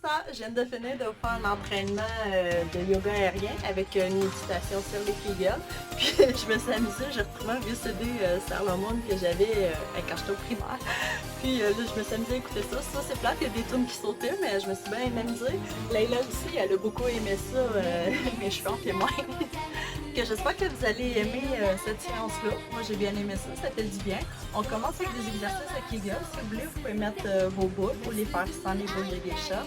Christophe, je viens de finir de faire l'entraînement de yoga aérien avec une méditation sur les Kegels. Puis je me suis amusée, j'ai retrouvé un vieux CD Salomon que j'avais quand j'étais au primaire. Puis là, je me suis amusée à écouter ça. Ça, c'est plate, il y a des tunes qui sautaient, mais je me suis bien amusée. Layla aussi, elle a beaucoup aimé ça, mes cheveux en témoignent. Que j'espère que vous allez aimer cette séance-là. Moi, j'ai bien aimé ça, ça fait du bien. On commence avec des exercices à Kegel. Si vous voulez, vous pouvez mettre vos boules ou les faire sans les boules de geisha.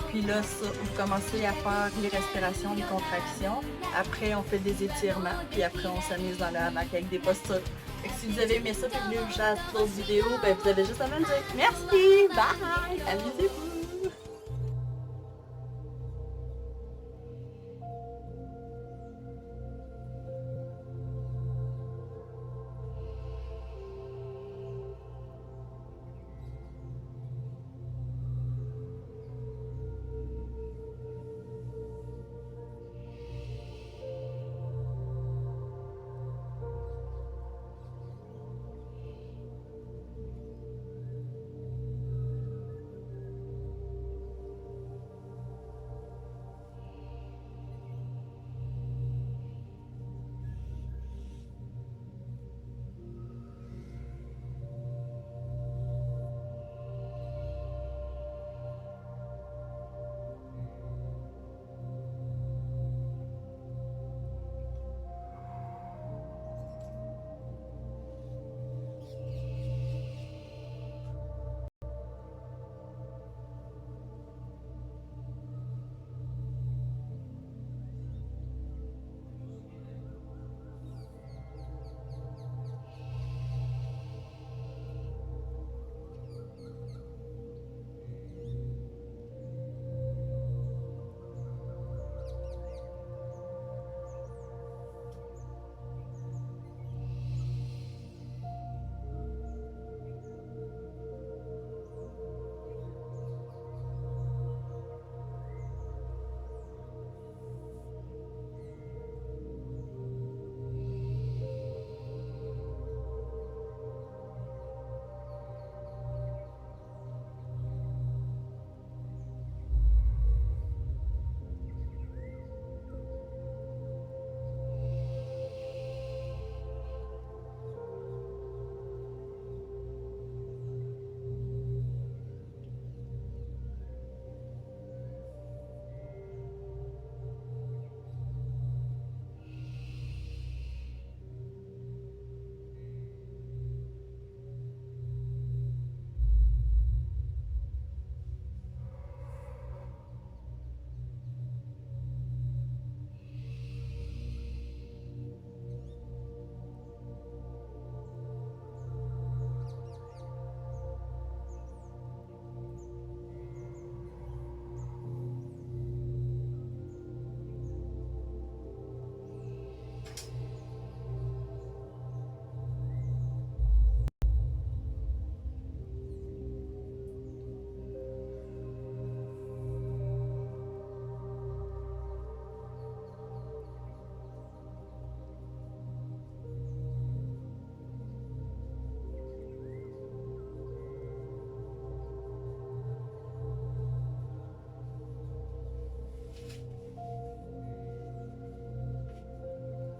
Puis là, ça, vous commencez à faire les respirations, les contractions. Après, on fait des étirements. Puis après, on s'amuse dans le hamac avec des postures. Fait que si vous avez aimé ça, puis vous voulez que je fasse d'autres vidéos, ben vous avez juste à me le dire. Merci! Bye! Amusez-vous!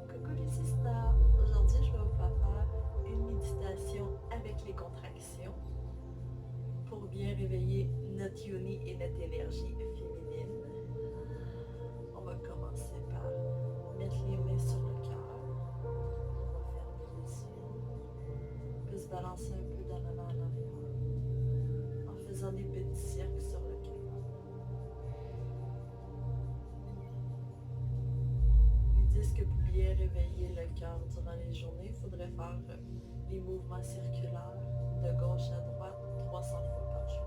Coucou les sisters! Aujourd'hui, je vais vous faire une méditation avec les contractions pour bien réveiller notre yoni et notre énergie féminine. On va commencer par mettre les mains sur le cœur. On va fermer les yeux. On peut se balancer un peu d'en avant à l'arrière en faisant des petits cercles sur le cœur. Ils disent que pour bien réveiller le cœur durant les journées, il faudrait faire les mouvements circulaires de gauche à droite 300 fois par jour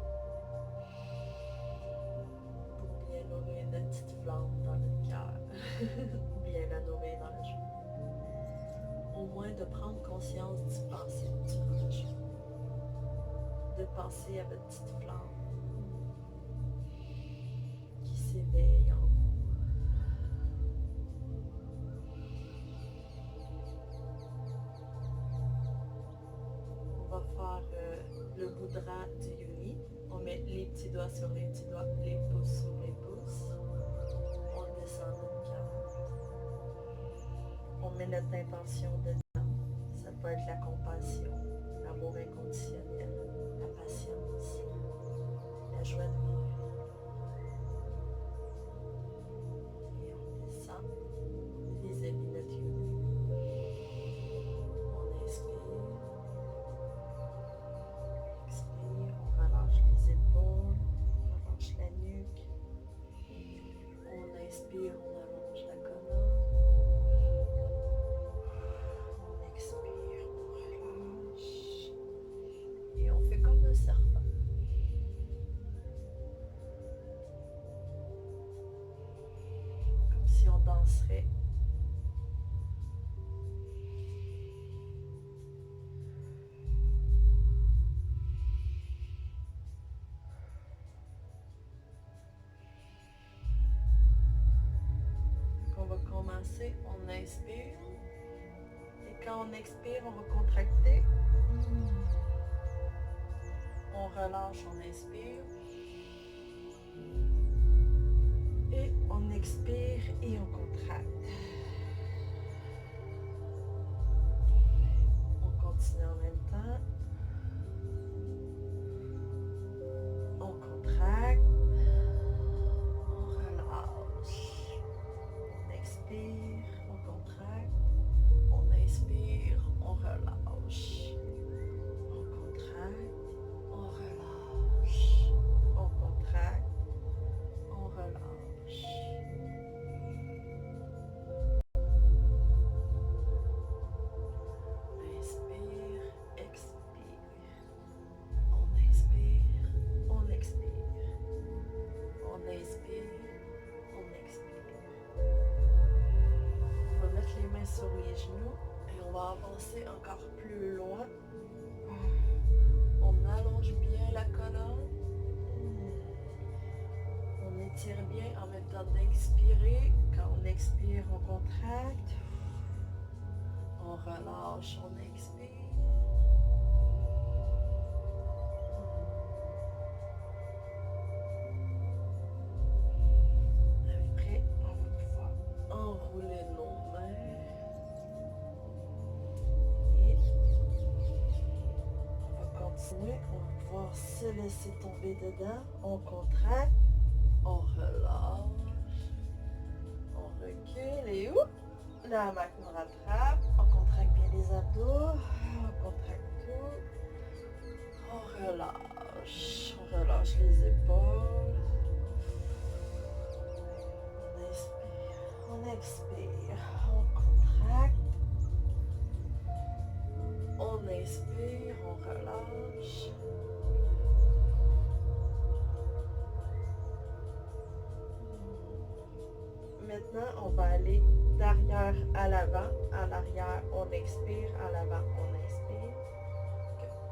pour bien nourrir notre petite flamme dans notre cœur, bien la nourrir dans la journée. Au moins de prendre conscience d'y penser durant la journée, de penser à votre petite flamme qui s'éveille en vous. On va faire le boudra du yoni. On met les petits doigts sur les petits doigts, les pouces mettre d'intention dedans. Ça peut être la compassion, l'amour inconditionnel, la patience, la joie de vivre. Et on descend vis-à-vis notre yoga. On inspire, expire, on relâche les épaules, on relâche la nuque. On inspire, on allonge la colonne. On expire, on relâche. Et on fait comme un serpent. Comme si on danserait. Donc on va commencer, on inspire. Et quand on expire, on va contracter. On relâche, on inspire. Et on expire et on contracte. On continue en même temps. On contracte. On relâche. On expire, on contracte. On inspire, on relâche. On contracte. On relâche, on contracte, on relâche. Inspire, expire. On inspire, on expire. On inspire, on expire. On va mettre les mains sur les genoux et on va avancer encore plus loin. On allonge bien la colonne. On étire bien en même temps d'expirer. Quand on expire, on contracte. On relâche, on expire. Après, on va pouvoir enrouler nos mains. Et on va continuer. On va pouvoir se laisser tomber dedans. On contracte. On relâche, on recule et la main nous rattrape. On contracte bien les abdos, on contracte tout. On relâche les épaules. On inspire, on expire, on contracte. On inspire, on relâche. Maintenant, on va aller d'arrière à l'avant. À l'arrière, on expire. À l'avant, on inspire.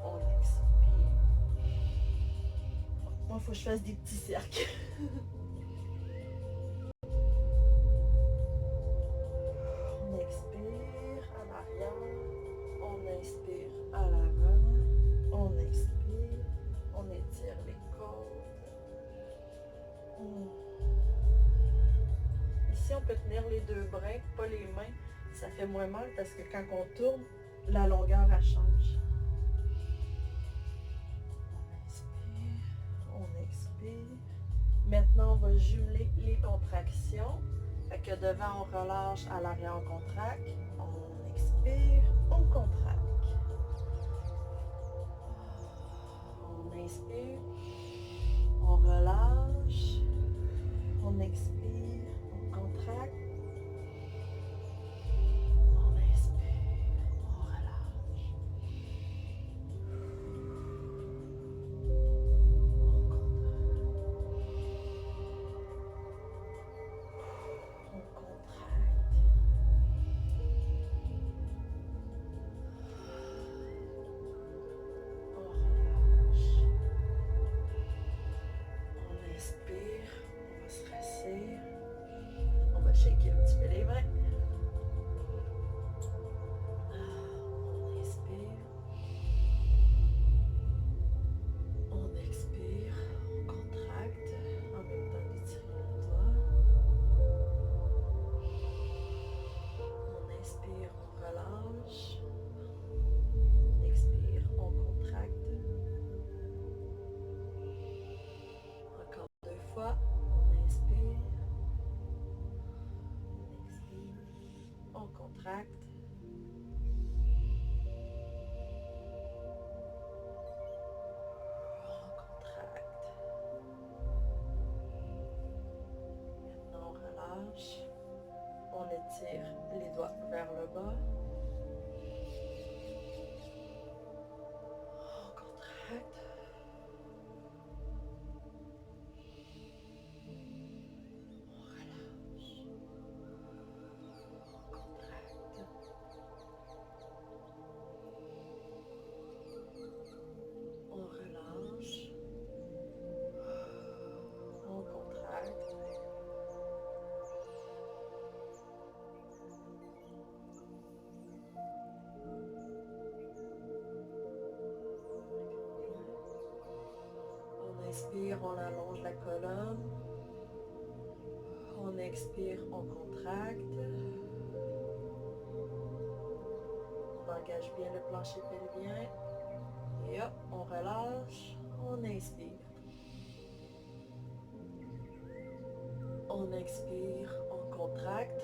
On expire. Moi, il faut que je fasse des petits cercles. On expire à l'arrière. On inspire à l'avant. On expire. On étire les côtes. Ici, on peut tenir les deux bras, pas les mains. Ça fait moins mal parce que quand on tourne, la longueur, elle change. On expire. Maintenant, on va jumeler les contractions. Fait que devant, on relâche, à l'arrière, on contracte. On expire, on contracte. On inspire, on relâche, on expire, on contracte. On inspire, on relâche. On contracte. On relâche. On contracte. On contracte. Maintenant, on relâche. On étire les doigts vers le bas. On contracte. On relâche. On contracte. On relâche. On contracte. On inspire, on allonge la colonne. On expire, on contracte. On engage bien le plancher pelvien. Et hop, on relâche. On inspire. On expire, on contracte.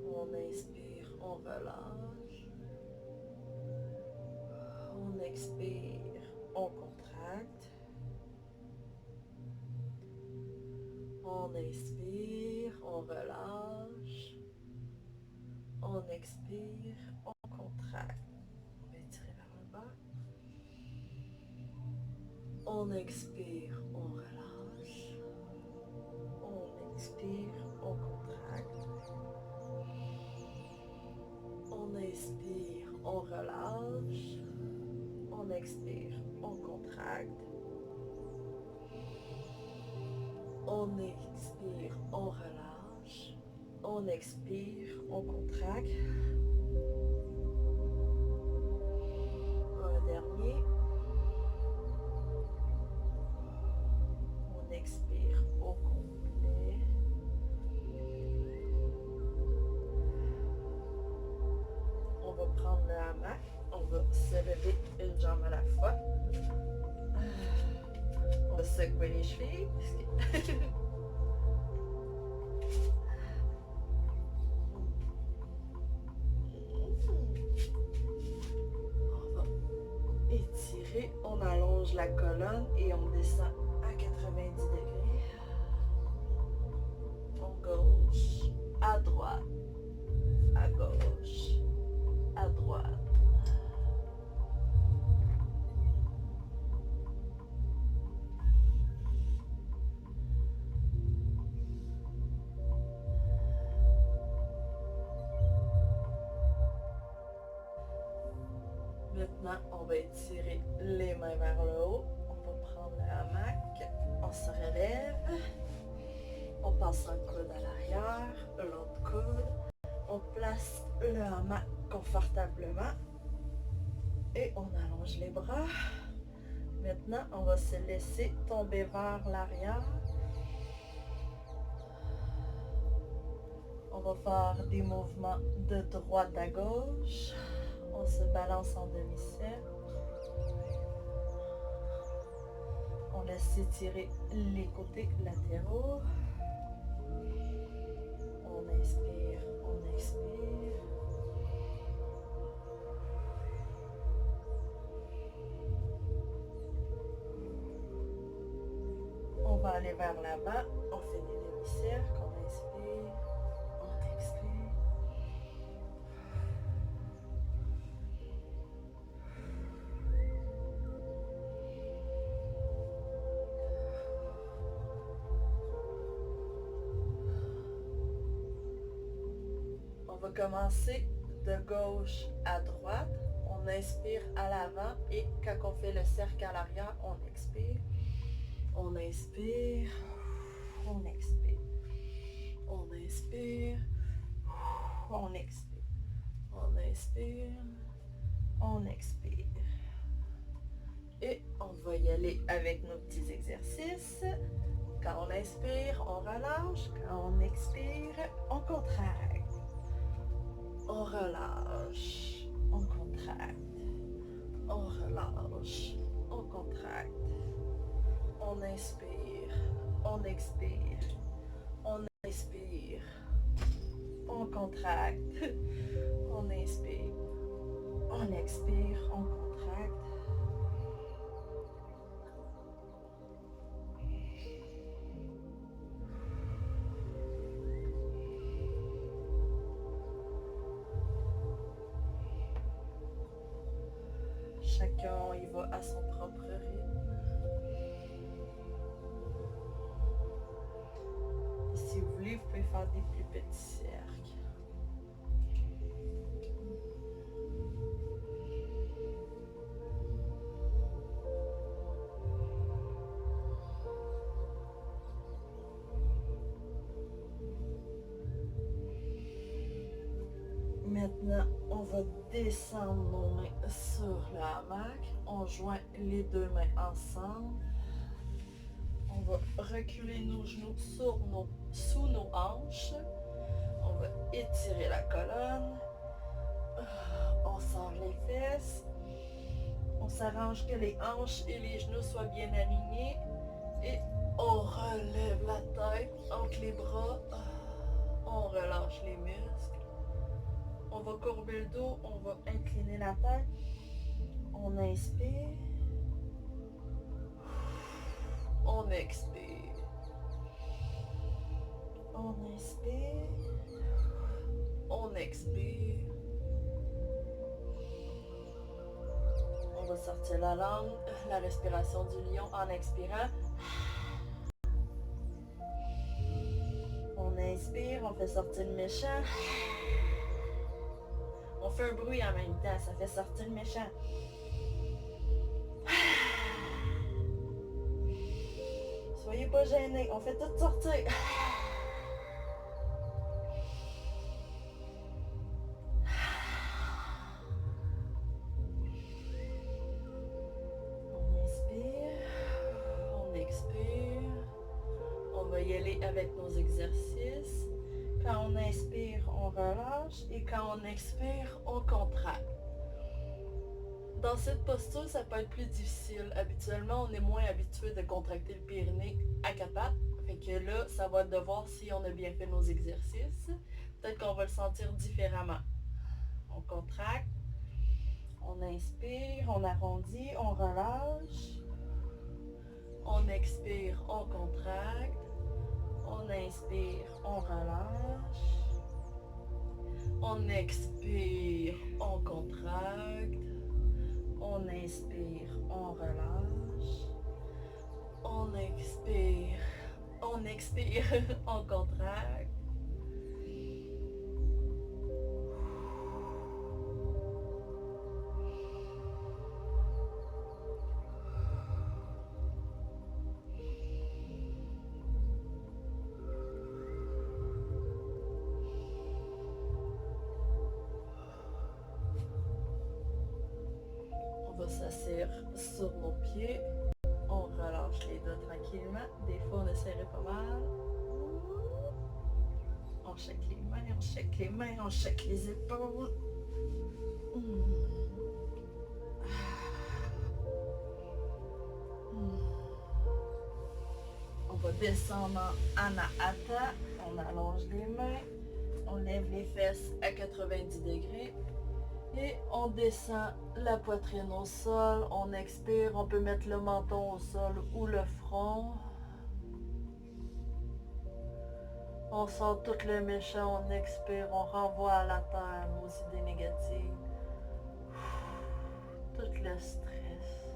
On inspire, on relâche. On expire, on contracte. On inspire, on relâche. On expire, on contracte. On va étirer vers le bas. On expire, on relâche. On expire, on contracte. On inspire, on relâche. On expire, on contracte. On expire, on relâche. On expire, on contracte. Un dernier. On expire au complet. On va prendre le hamac. On va se lever une jambe à la fois. On va secouer les chevilles. On va étirer. On allonge la colonne et on descend à 90 degrés. En gauche, à droite, à gauche, à droite. Maintenant, on va étirer les mains vers le haut. On va prendre le hamac. On se relève. On passe un coude à l'arrière, l'autre coude. On place le hamac confortablement. Et on allonge les bras. Maintenant, on va se laisser tomber vers l'arrière. On va faire des mouvements de droite à gauche. On se balance en demi-cercle. On laisse étirer les côtés latéraux. On inspire, on expire. On va aller vers l'avant. On fait des demi-cercles. On inspire, on expire. On va commencer de gauche à droite. On inspire à l'avant et quand on fait le cercle à l'arrière, on expire. On inspire. On expire. On inspire. On expire. On inspire. On expire. Et on va y aller avec nos petits exercices. Quand on inspire, on relâche. Quand on expire, on contracte. On relâche, on contracte, on relâche, on contracte, on inspire, On expire. On inspire. On contracte. On inspire. On expire. On contracte. Chacun y va à son propre rythme. Et si vous voulez, vous pouvez faire des plus petits cercles. Maintenant, on va descendre nos mains sur le hamac. On joint les deux mains ensemble. On va reculer nos genoux sous nos hanches. On va étirer la colonne. On serre les fesses. On s'arrange que les hanches et les genoux soient bien alignés. Et on relève la tête entre les bras. On relâche les muscles. On va courber le dos, on va incliner la tête. On inspire. On expire. On inspire. On expire. On va sortir la langue, la respiration du lion en expirant. On inspire, on fait sortir le méchant. On fait un bruit en même temps, ça fait sortir le méchant. Soyez pas gênés, on fait tout sortir. On inspire, on expire. On va y aller avec nos exercices. Quand on inspire, on relâche et quand on expire, on contracte. Dans cette posture, ça peut être plus difficile. Habituellement, on est moins habitué de contracter le périnée à quatre pattes. Fait que là, ça va être de voir si on a bien fait nos exercices. Peut-être qu'on va le sentir différemment. On contracte, on inspire, on arrondit, on relâche. On expire, on contracte. On inspire, on relâche. On expire, on contracte. On inspire, on relâche. On expire, on contracte. On va s'asseoir sur nos pieds. On relâche les doigts tranquillement. Des fois, on essaierait pas mal. On check les mains, on check les mains, on check les épaules. On va descendre en Anahata. On allonge les mains. On lève les fesses à 90 degrés. Et on descend la poitrine au sol. On expire. On peut mettre le menton au sol ou le front. On sort tout le méchant. On expire. On renvoie à la terre nos idées négatives. Tout le stress.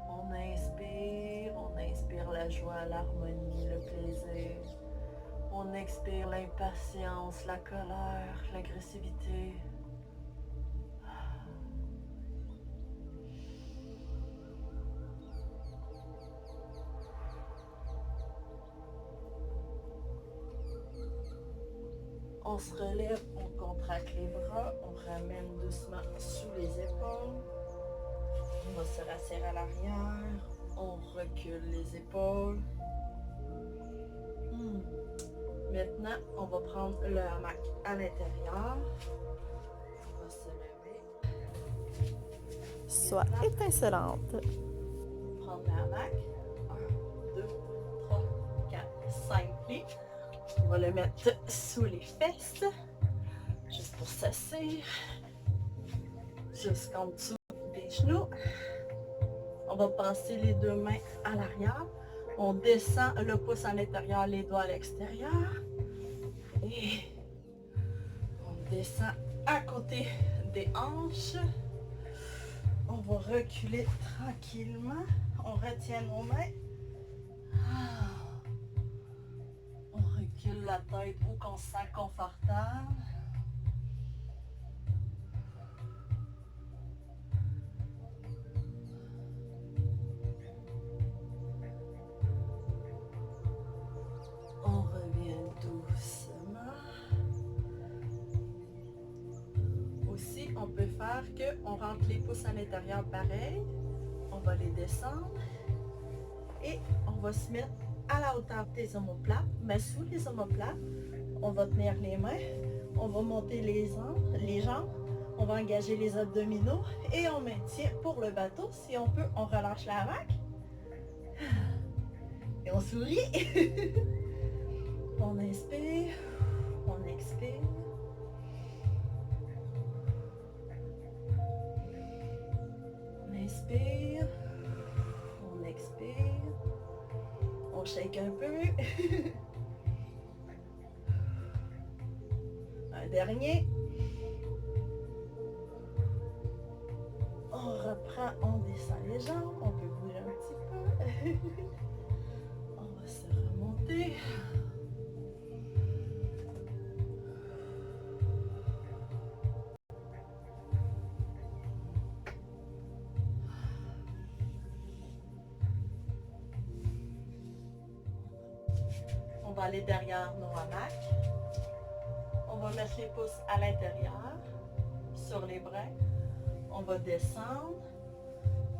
On inspire la joie, l'harmonie, le plaisir. On expire l'impatience, la colère, l'agressivité. On se relève, on contracte les bras, on ramène doucement sous les épaules. On va se rasseoir à l'arrière, on recule les épaules. Maintenant, on va prendre le hamac à l'intérieur. On va se lever. Sois étincelante. Prendre le hamac. 1, 2, rempli. On va le mettre sous les fesses, juste pour s'asseoir, jusqu'en dessous des genoux. On va passer les deux mains à l'arrière. On descend le pouce à l'intérieur, les doigts à l'extérieur. Et on descend à côté des hanches. On va reculer tranquillement. On retient nos mains. On recule la tête où qu'on se sent confortable. On revient doucement. Aussi, on peut faire qu'on rentre les pouces à l'intérieur pareil. On va les descendre. Et on va se mettre à la hauteur des omoplates, mais sous les omoplates, on va tenir les mains, on va monter les jambes, on va engager les abdominaux et on maintient pour le bateau. Si on peut, on relâche la hamac et on sourit. On inspire, on expire. On inspire, on expire. On shake un peu. Un dernier. On reprend, on descend les jambes. On peut bouger un petit peu. On va se remonter. On va aller derrière nos hamacs. On va mettre les pouces à l'intérieur, sur les bras. On va descendre.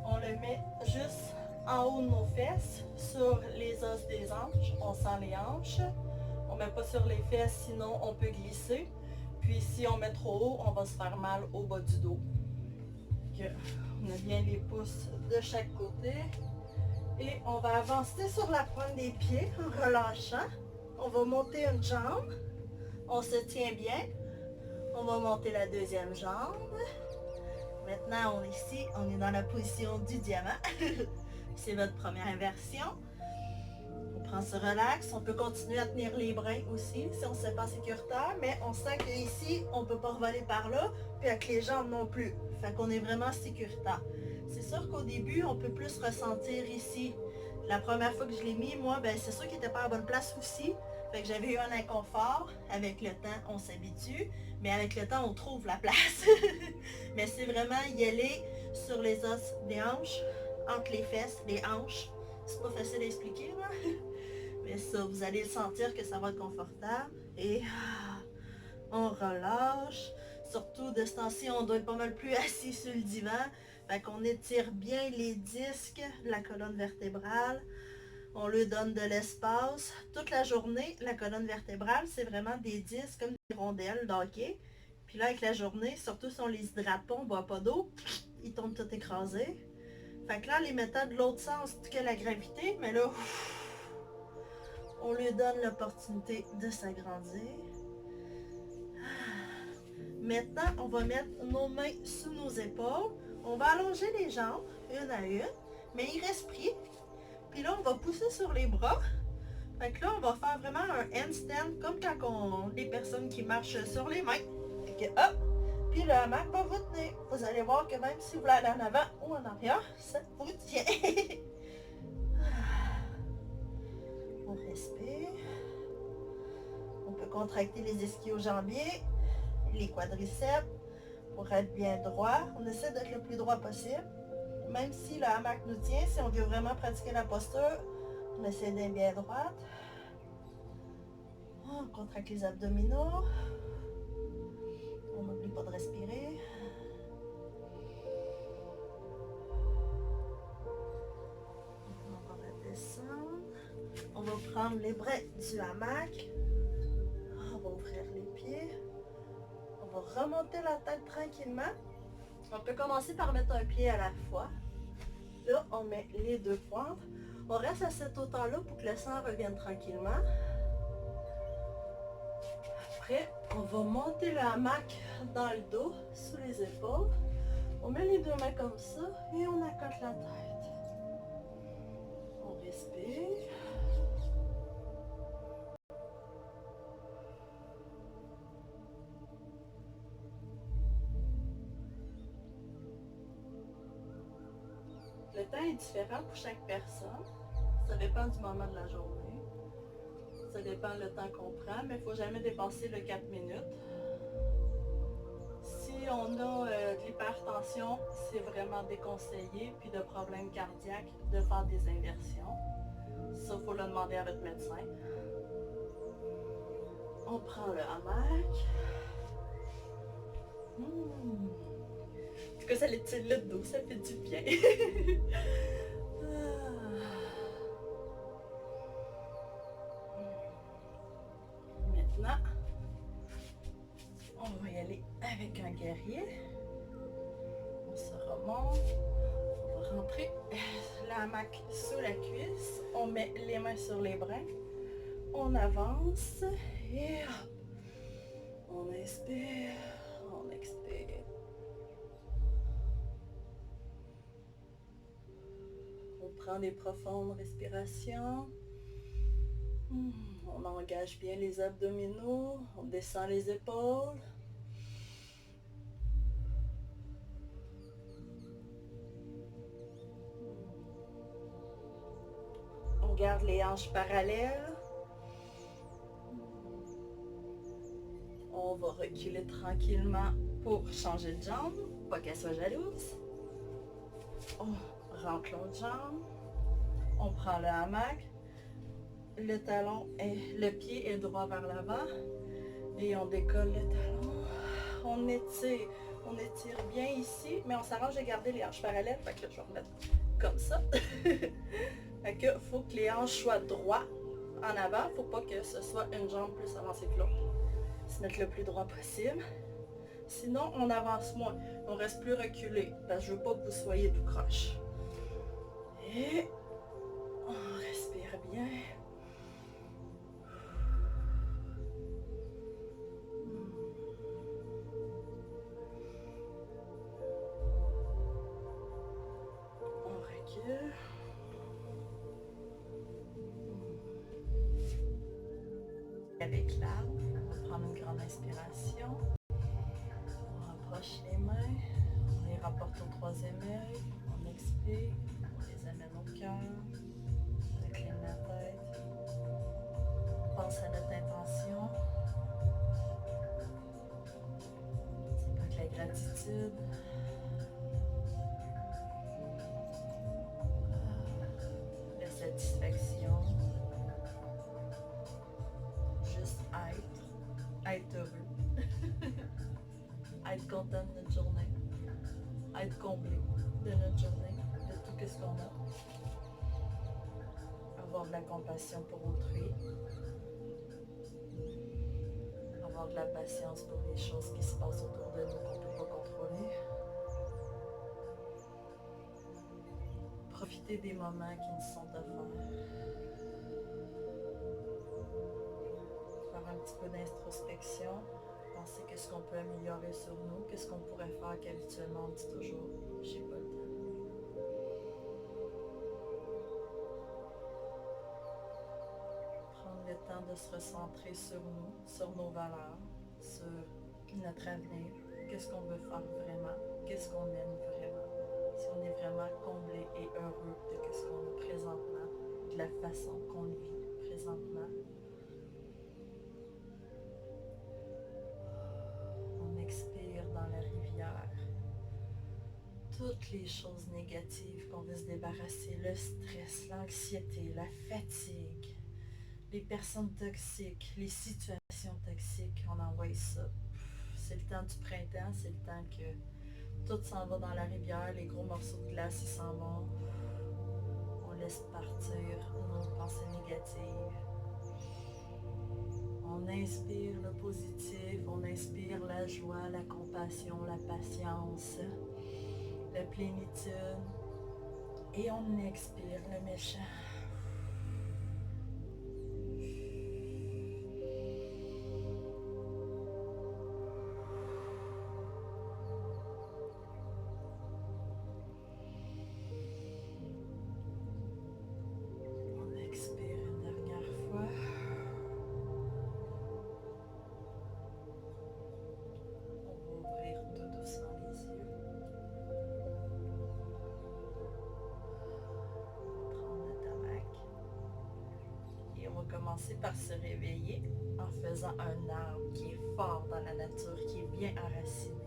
On le met juste en haut de nos fesses, sur les os des hanches. On sent les hanches. On ne met pas sur les fesses, sinon on peut glisser. Puis si on met trop haut, on va se faire mal au bas du dos. On a bien les pouces de chaque côté. Et on va avancer sur la pointe des pieds en relâchant. On va monter une jambe. On se tient bien. On va monter la deuxième jambe. Maintenant, on est ici. On est dans la position du diamant. C'est notre première inversion. On prend ce relax. On peut continuer à tenir les bras aussi si on ne se sent pas sécuritaire. Mais on sent qu'ici, on ne peut pas revoler par là. Puis avec les jambes non plus. Fait qu'on est vraiment sécuritaire. C'est sûr qu'au début, on peut plus ressentir ici. La première fois que je l'ai mis, moi, ben, c'est sûr qu'il n'était pas à la bonne place aussi. Fait que j'avais eu un inconfort. Avec le temps, on s'habitue. Mais avec le temps, on trouve la place. Mais c'est vraiment y aller sur les os des hanches, entre les fesses, les hanches. C'est pas facile à expliquer, là. Mais ça, vous allez sentir que ça va être confortable. Et on relâche. Surtout de ce temps-ci, on doit être pas mal plus assis sur le divan. Fait qu'on étire bien les disques de la colonne vertébrale. On lui donne de l'espace. Toute la journée, la colonne vertébrale, c'est vraiment des disques comme des rondelles d'hockey. Puis là, avec la journée, surtout si on les hydrate pas, on boit pas d'eau, ils tombent tout écrasés. Fait que là, en les mettant de l'autre sens que la gravité, mais là, on lui donne l'opportunité de s'agrandir. Maintenant, on va mettre nos mains sous nos épaules. On va allonger les jambes, une à une, mais il reste pris. Puis là, on va pousser sur les bras. Fait que là, on va faire vraiment un handstand, comme quand les personnes qui marchent sur les mains. Fait que hop! Puis le hamac va vous tenir. Vous allez voir que même si vous voulez aller en avant ou en arrière, ça vous tient. On respire. On peut contracter les ischio-jambiers, les quadriceps pour être bien droit. On essaie d'être le plus droit possible. Même si le hamac nous tient, si on veut vraiment pratiquer la posture, on essaie d'être bien droite. On contracte les abdominaux. On n'oublie pas de respirer. On va redescendre. On va prendre les bras du hamac. On va ouvrir les pieds. On va remonter la tête tranquillement. On peut commencer par mettre un pied à la fois. Là, on met les deux pointes. On reste à cette hauteur-là pour que le sang revienne tranquillement. Après, on va monter le hamac dans le dos, sous les épaules. On met les deux mains comme ça et on accote la tête. On respire. Le temps est différent pour chaque personne. Ça dépend du moment de la journée. Ça dépend le temps qu'on prend, mais il ne faut jamais dépasser le 4 minutes. Si on a de l'hypertension, c'est vraiment déconseillé, puis de problèmes cardiaques, de faire des inversions. Ça, il faut le demander à votre médecin. On prend le hamac. En tout cas, ça l'étire le dos, ça fait du bien. Maintenant, on va y aller avec un guerrier. On se remonte. On va rentrer la hamac sous la cuisse. On met les mains sur les bras. On avance et hop. On inspire, on expire. On prend des profondes respirations. On engage bien les abdominaux, on descend les épaules. On garde les hanches parallèles. On va reculer tranquillement pour changer de jambe, pas qu'elle soit jalouse. On rentre l'autre jambe. On prend le hamac. Le talon et le pied est droit vers l'avant. Et on décolle le talon. On étire bien ici, mais on s'arrange de garder les hanches parallèles. Fait que là, je vais remettre comme ça. Fait que faut que les hanches soient droits en avant. Faut pas que ce soit une jambe plus avancée que l'autre. Se mettre le plus droit possible. Sinon, on avance moins. On reste plus reculé. Parce que je veux pas que vous soyez tout croche. Et on respire bien. On recule. Avec l'arme, on va prendre une grande inspiration. On rapproche les mains. On les rapporte au troisième œil. On expire. On les amène au cœur. On incline la tête. On pense à notre intention. Ça peut être la gratitude. La satisfaction. Juste être heureux. Être content de notre journée. Être comblé de notre journée, de tout ce qu'on a. Avoir de la compassion pour autrui. Avoir de la patience pour les choses qui se passent autour de nous qu'on ne peut pas contrôler. Profiter des moments qui nous sont offerts. Faire un petit peu d'introspection. Penser qu'est-ce qu'on peut améliorer sur nous, qu'est-ce qu'on pourrait faire qu'habituellement on dit toujours, j'ai pas le temps. Prendre le temps de se recentrer sur nous, sur nos valeurs, sur notre avenir, qu'est-ce qu'on veut faire vraiment, qu'est-ce qu'on aime vraiment, si on est vraiment comblé et heureux de ce qu'on a présentement, de la façon qu'on le vit présentement. Expire dans la rivière toutes les choses négatives qu'on veut se débarrasser, le stress, l'anxiété, la fatigue, les personnes toxiques, les situations toxiques, on envoie ça. C'est le temps du printemps, c'est le temps que tout s'en va dans la rivière, les gros morceaux de glace ils s'en vont, on laisse partir nos pensées négatives. On inspire le positif, on inspire la joie, la compassion, la patience, la plénitude. Et on expire le méchant. commencer par se réveiller en faisant un arbre qui est fort dans la nature, qui est bien enraciné.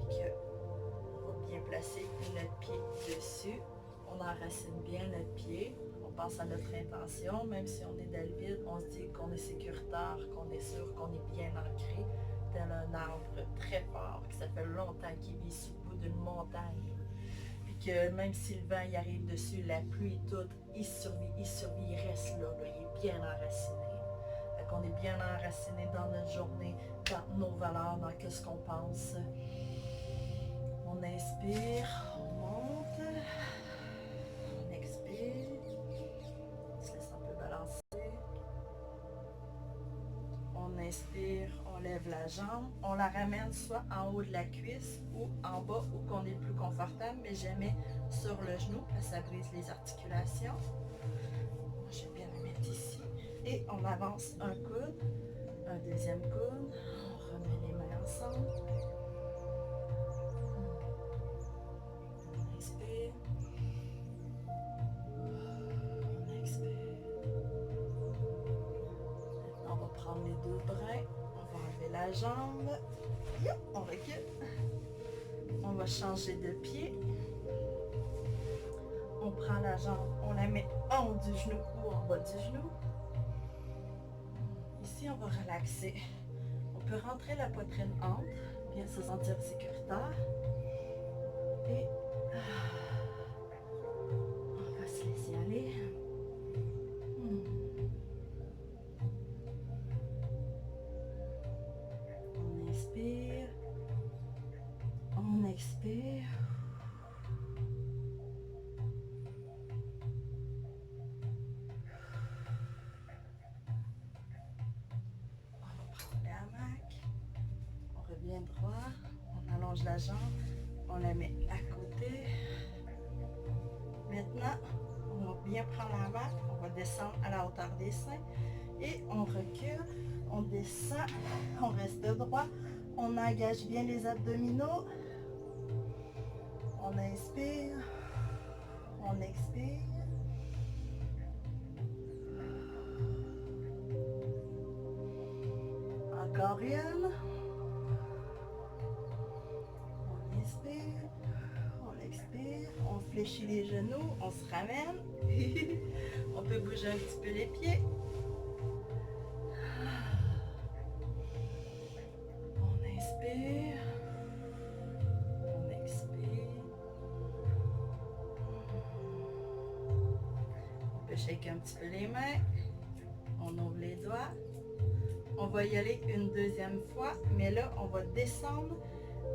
On va bien placer notre pied dessus. On enracine bien notre pied. On pense à notre intention. Même si on est dans le vide, on se dit qu'on est sécuritaire, qu'on est sûr, qu'on est bien ancré. Tel un arbre très fort, que ça fait longtemps qu'il vit sous le bout d'une montagne. Puis que même si le vent y arrive dessus, la pluie, tout, il survit, il reste là, il est bien enraciné. Fait qu'on est bien enraciné dans notre journée, dans nos valeurs, dans ce qu'on pense. On inspire, on monte, on expire, on se laisse un peu balancer. On inspire, on lève la jambe, on la ramène soit en haut de la cuisse ou en bas où qu'on est plus confortable, mais jamais sur le genou, parce que ça brise les articulations. Moi, j'aime bien la mettre ici. Et on avance un coude, un deuxième coude, on remet les mains ensemble. On inspire, on expire. Maintenant, on va prendre les deux bras. On va enlever la jambe. On recule. On va changer de pied. On prend la jambe, on la met en haut du genou ou en bas du genou. Ici, on va relaxer. On peut rentrer la poitrine entre, bien se sentir sécuritaire. Et on va se laisser aller. On inspire. On expire. On va prendre la hamac. On revient droit. On allonge la jambe. On la met à côté. Maintenant, on va bien prendre la hamac. On va descendre à la hauteur des seins. Et on recule. On descend. On reste droit. On engage bien les abdominaux. On inspire, on expire. Encore une. On inspire, on expire, on fléchit les genoux, on se ramène. On peut bouger un petit peu les pieds. On inspire. Shake un petit peu les mains, on ouvre les doigts, on va y aller une deuxième fois, mais là on va descendre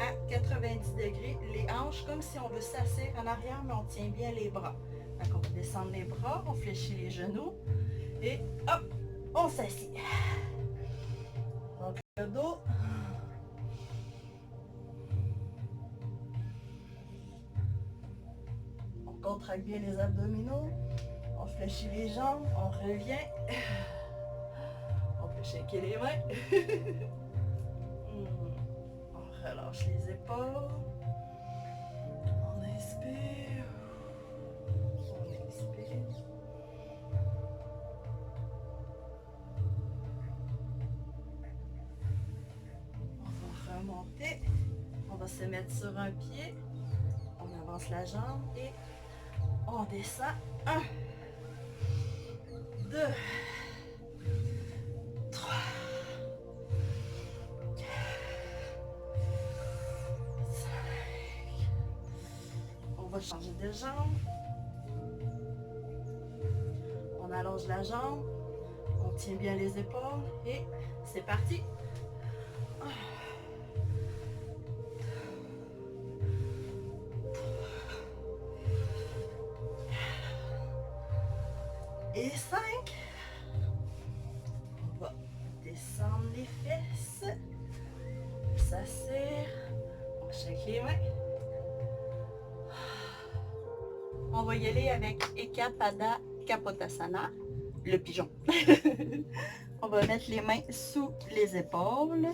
à 90 degrés, les hanches comme si on veut s'asseoir en arrière, mais on tient bien les bras. Donc on va descendre les bras, on fléchit les genoux et hop, on s'assied. Donc le dos. On contracte bien les abdominaux. On fléchit les jambes, on revient. On peut shaker les mains. On relâche les épaules. On inspire. On expire. On va remonter. On va se mettre sur un pied. On avance la jambe et on descend. 1, 2, 3, 4, 5. On va changer de jambe. On allonge la jambe. On tient bien les épaules. Et c'est parti. Et 5. On va descendre les fesses. Ça serre. On shake les mains. On va y aller avec Eka Pada Kapotasana, le pigeon. On va mettre les mains sous les épaules.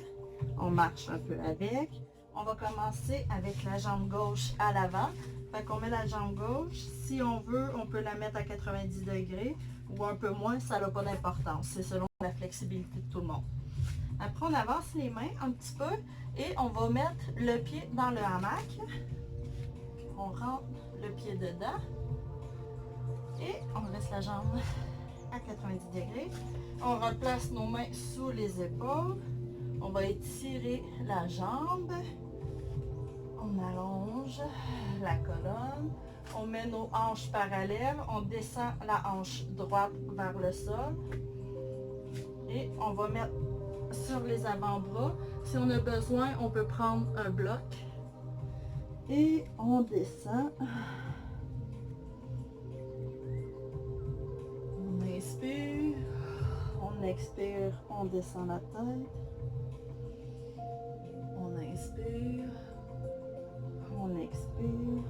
On marche un peu avec. On va commencer avec la jambe gauche à l'avant. Fait qu'on met la jambe gauche. Si on veut, on peut la mettre à 90 degrés ou un peu moins, ça n'a pas d'importance. C'est selon la flexibilité de tout le monde. Après, on avance les mains un petit peu et on va mettre le pied dans le hamac. On rentre le pied dedans et on laisse la jambe à 90 degrés. On replace nos mains sous les épaules. On va étirer la jambe. On allonge la colonne. On met nos hanches parallèles. On descend la hanche droite vers le sol. Et on va mettre sur les avant-bras. Si on a besoin, on peut prendre un bloc. Et on descend. On inspire. On expire. On descend la tête. On inspire. On expire.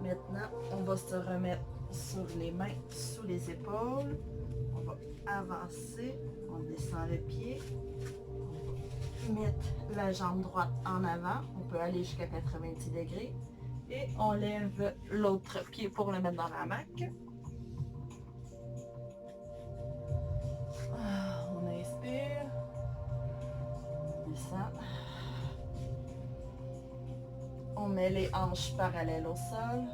Maintenant, on va se remettre sur les mains, sous les épaules. On va avancer. On descend le pied. On va mettre la jambe droite en avant. On peut aller jusqu'à 90 degrés. Et on lève l'autre pied pour le mettre dans la hamac. On inspire. On descend. On met les hanches parallèles au sol.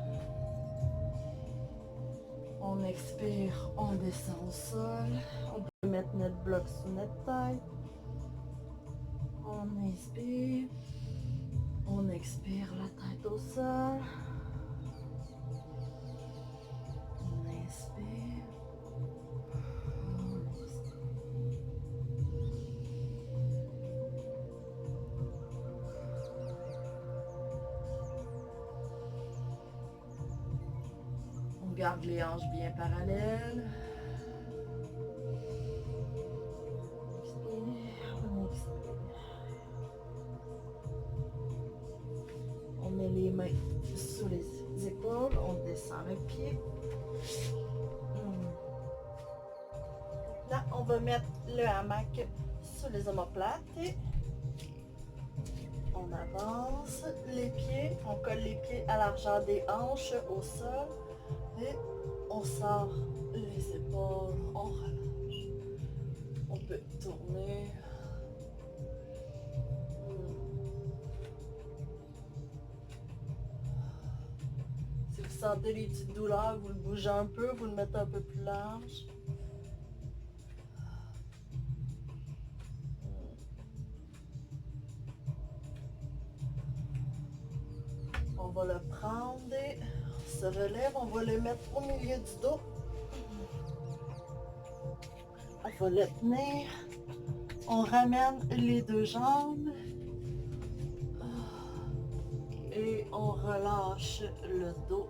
On expire, on descend au sol. On peut mettre notre bloc sous notre tête. On inspire. On expire la tête au sol. On inspire. On expire. On garde les hanches bien parallèles. On met les mains sous les épaules, on descend le pied. Là, on va mettre le hamac sous les omoplates et on avance les pieds, on colle les pieds à l'argent des hanches au sol et on sort les épaules, on relâche. On peut tourner. Si vous sentez les petites douleurs, vous le bougez un peu, vous le mettez un peu plus large. On va le prendre et on se relève, on va le mettre au milieu du dos. On va le tenir. On ramène les deux jambes. Et on relâche le dos.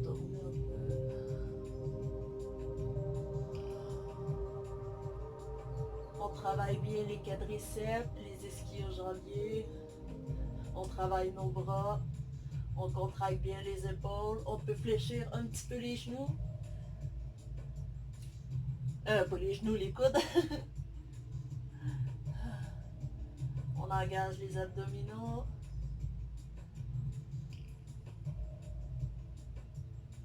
Tourner un peu. On travaille bien les quadriceps, les ischio-jambiers. On travaille nos bras. On contracte bien les épaules. On peut fléchir un petit peu les genoux. Pas les genoux, les coudes. On engage les abdominaux.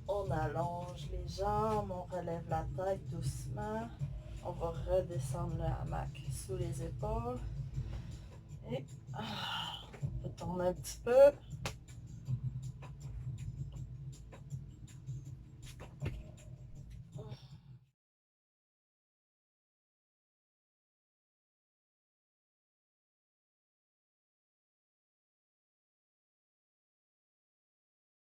On allonge les jambes, on relève la tête doucement. On va redescendre le hamac sous les épaules. Et on peut tourner un petit peu.